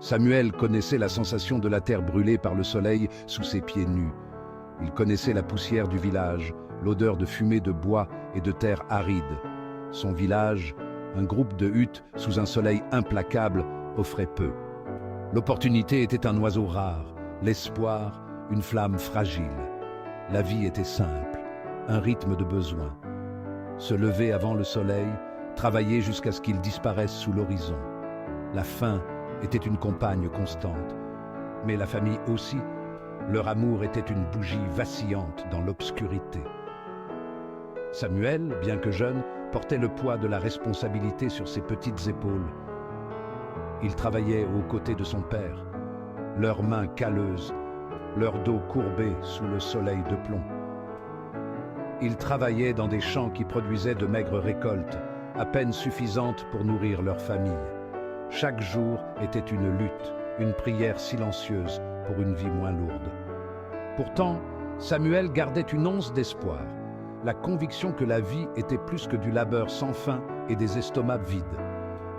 Samuel connaissait la sensation de la terre brûlée par le soleil sous ses pieds nus. Il connaissait la poussière du village, l'odeur de fumée de bois et de terre aride. Son village, un groupe de huttes sous un soleil implacable, offrait peu. L'opportunité était un oiseau rare, l'espoir, une flamme fragile. La vie était simple, un rythme de besoin. Se lever avant le soleil, travailler jusqu'à ce qu'il disparaisse sous l'horizon. La faim était une compagne constante, mais la famille aussi. Leur amour était une bougie vacillante dans l'obscurité. Samuel, bien que jeune, portait le poids de la responsabilité sur ses petites épaules. Il travaillait aux côtés de son père, leurs mains calleuses, leur dos courbé sous le soleil de plomb. Ils travaillaient dans des champs qui produisaient de maigres récoltes, à peine suffisantes pour nourrir leur famille. Chaque jour était une lutte, une prière silencieuse pour une vie moins lourde. Pourtant, Samuel gardait une once d'espoir, la conviction que la vie était plus que du labeur sans fin et des estomacs vides.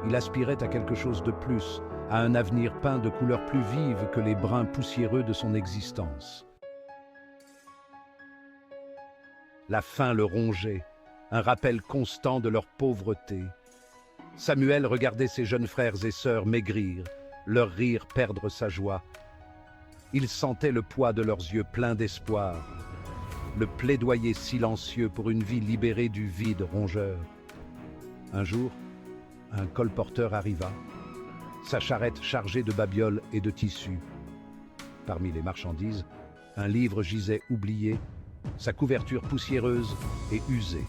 Il aspirait à quelque chose de plus, à un avenir peint de couleurs plus vives que les brins poussiéreux de son existence. La faim le rongeait, un rappel constant de leur pauvreté. Samuel regardait ses jeunes frères et sœurs maigrir, leur rire perdre sa joie. Il sentait le poids de leurs yeux pleins d'espoir, le plaidoyer silencieux pour une vie libérée du vide rongeur. Un jour, un colporteur arriva, sa charrette chargée de babioles et de tissus. Parmi les marchandises, un livre gisait oublié, sa couverture poussiéreuse et usée.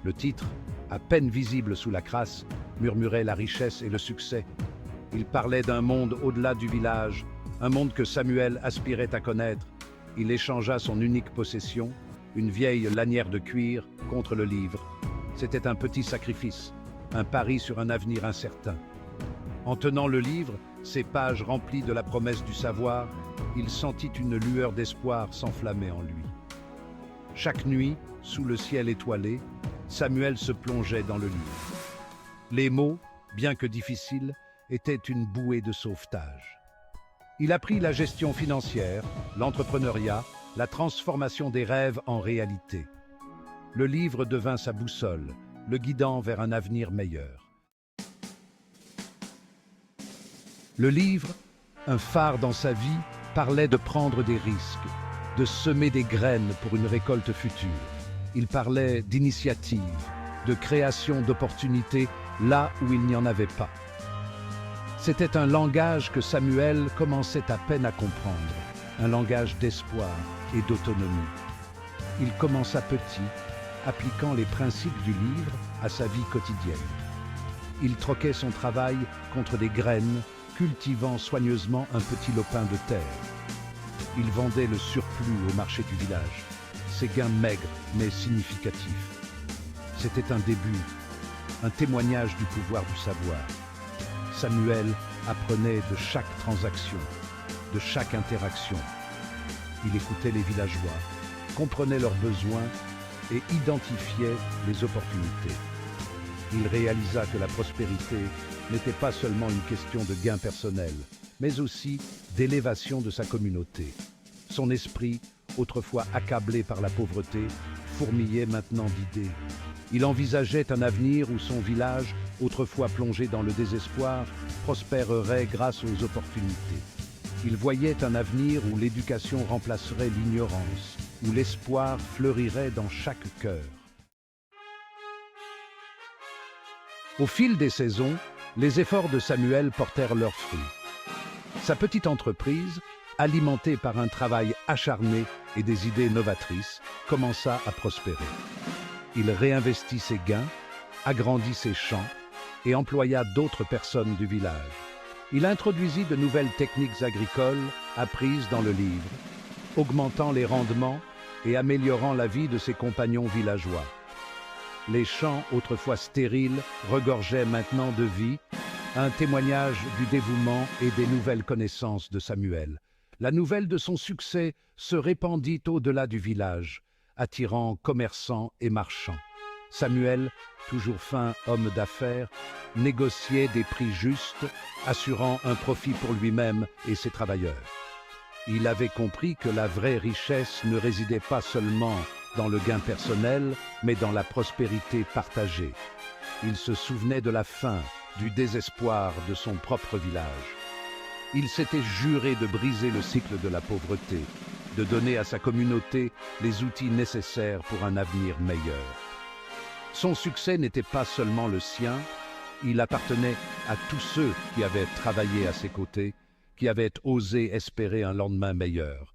Le titre, à peine visible sous la crasse, murmurait la richesse et le succès. Il parlait d'un monde au-delà du village, un monde que Samuel aspirait à connaître. Il échangea son unique possession, une vieille lanière de cuir, contre le livre. C'était un petit sacrifice, un pari sur un avenir incertain. En tenant le livre, ses pages remplies de la promesse du savoir, il sentit une lueur d'espoir s'enflammer en lui. Chaque nuit, sous le ciel étoilé, Samuel se plongeait dans le livre. Les mots, bien que difficiles, étaient une bouée de sauvetage. Il apprit la gestion financière, l'entrepreneuriat, la transformation des rêves en réalité. Le livre devint sa boussole, le guidant vers un avenir meilleur. Le livre, un phare dans sa vie, parlait de prendre des risques, de semer des graines pour une récolte future. Il parlait d'initiative, de création d'opportunités là où il n'y en avait pas. C'était un langage que Samuel commençait à peine à comprendre, un langage d'espoir et d'autonomie. Il commença petit, appliquant les principes du livre à sa vie quotidienne. Il troquait son travail contre des graines, cultivant soigneusement un petit lopin de terre. Il vendait le surplus au marché du village, ses gains maigres mais significatifs. C'était un début, un témoignage du pouvoir du savoir. Samuel apprenait de chaque transaction, de chaque interaction. Il écoutait les villageois, comprenait leurs besoins et identifiait les opportunités. Il réalisa que la prospérité n'était pas seulement une question de gain personnel, mais aussi d'élévation de sa communauté. Son esprit, autrefois accablé par la pauvreté, fourmillait maintenant d'idées. Il envisageait un avenir où son village, autrefois plongé dans le désespoir, prospérerait grâce aux opportunités. Il voyait un avenir où l'éducation remplacerait l'ignorance, où l'espoir fleurirait dans chaque cœur. Au fil des saisons, les efforts de Samuel portèrent leurs fruits. Sa petite entreprise, alimentée par un travail acharné et des idées novatrices, commença à prospérer. Il réinvestit ses gains, agrandit ses champs et employa d'autres personnes du village. Il introduisit de nouvelles techniques agricoles apprises dans le livre, augmentant les rendements et améliorant la vie de ses compagnons villageois. Les champs, autrefois stériles, regorgeaient maintenant de vie, un témoignage du dévouement et des nouvelles connaissances de Samuel. La nouvelle de son succès se répandit au-delà du village, attirant commerçants et marchands. Samuel, toujours fin homme d'affaires, négociait des prix justes, assurant un profit pour lui-même et ses travailleurs. Il avait compris que la vraie richesse ne résidait pas seulement dans le gain personnel, mais dans la prospérité partagée. Il se souvenait de la faim, du désespoir de son propre village. Il s'était juré de briser le cycle de la pauvreté, de donner à sa communauté les outils nécessaires pour un avenir meilleur. Son succès n'était pas seulement le sien, il appartenait à tous ceux qui avaient travaillé à ses côtés, qui avaient osé espérer un lendemain meilleur.